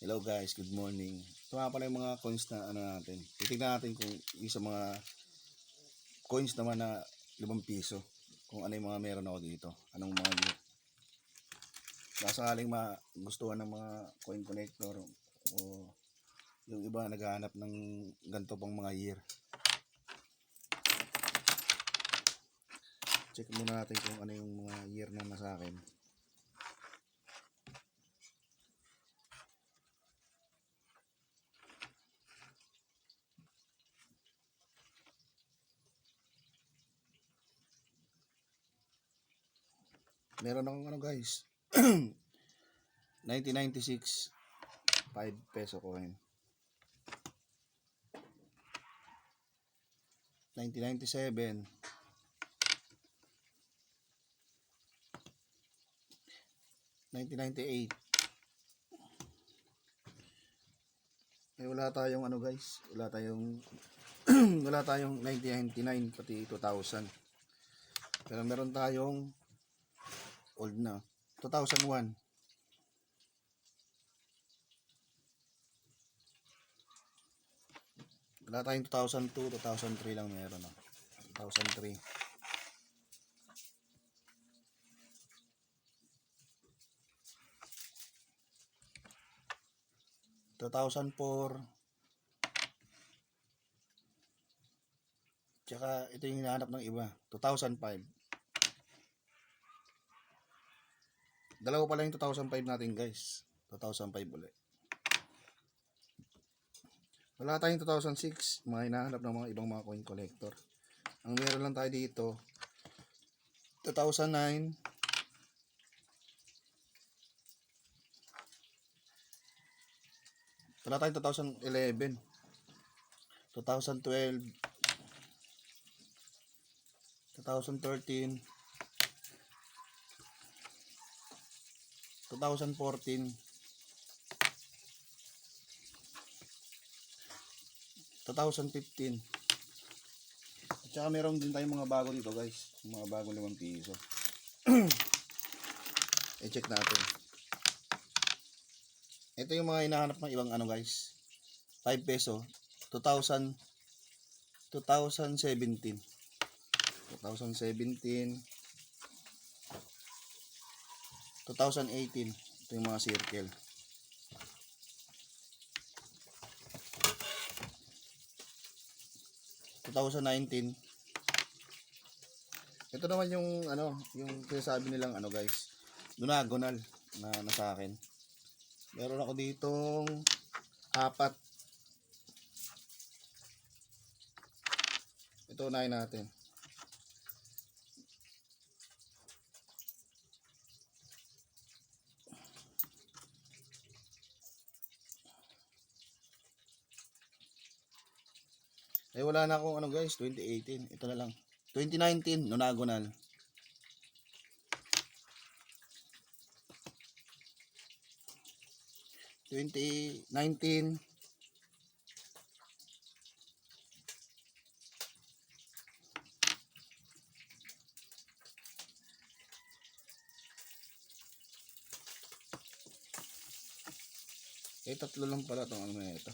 Hello guys, good morning. Ito nga pala yung mga coins na ano natin. Titignan natin kung yung sa mga coins naman na 5 piso. Kung ano yung mga meron ako dito. Anong mga year. Sakaling magustuhan ng mga coin collector o yung iba naghahanap ng ganito pang mga year. Check muna natin kung ano yung mga year na nasa akin. Meron akong ano guys 1996 5 peso coin, 1997, 1998. Wala tayong ano guys, wala tayong wala tayong 1999 pati 2000. Pero meron tayong old na 2001. Wala tayong 2002, 2003 lang meron, 2003. 2004. Tsaka ito yung hinahanap ng iba, 2005. Dalawa pala yung 2005 natin guys, 2005 ulit. Wala tayong 2006, mga hinahanap ng mga ibang mga coin collector. Ang meron lang tayo dito 2009, 2011, 2012, 2013, 2014, 2015. At saka meron din tayong mga bago dito guys, mga bagong 5 piso. I-check natin. Ito yung mga hinahanap ng ibang ano guys, 5 peso 2017, 2017, 2018. Ito yung mga circle. (2019). Ito naman yung ano, yung sinasabi nilang ano guys, diagonal na nasa akin. Meron ako ditong 4. Ito unahin natin. Wala na akong ano guys, 2018. Ito na lang. 2019, diagonal. 2019. Tatlo lang pala itong ano na ito.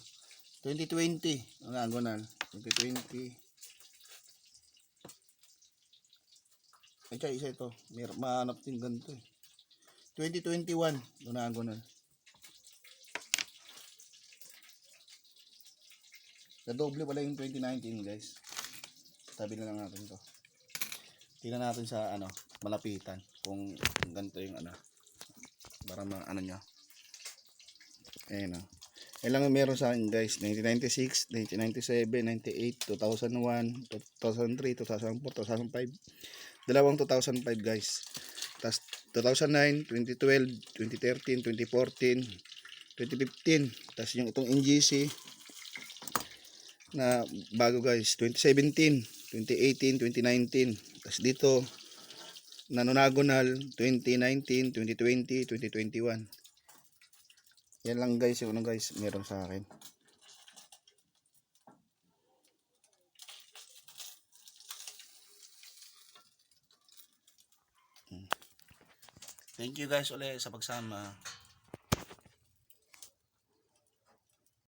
2020, diagonal. 2020. Ay, tsaka isa ito. Mahanap din ganito eh. 2021, diagonal. Nadoble pala yung 2019 guys. Tabi na lang natin to. Tingnan natin sa ano, malapitan kung ganito yung ano, para ano nyo. Ayan o. Lang meron sa akin guys, 1996, 1997, 98, 2001, 2003, 2004, 2005. Dalawang 2005 guys. Tapos 2009, 2012, 2013, 2014, 2015. Tapos yung itong NGC na bago guys, 2017, 2018, 2019. Tapos dito nanonagonal 2019, 2020, 2021. Yan lang guys yung ano guys meron sa akin. Thank you guys ulit sa pagsama.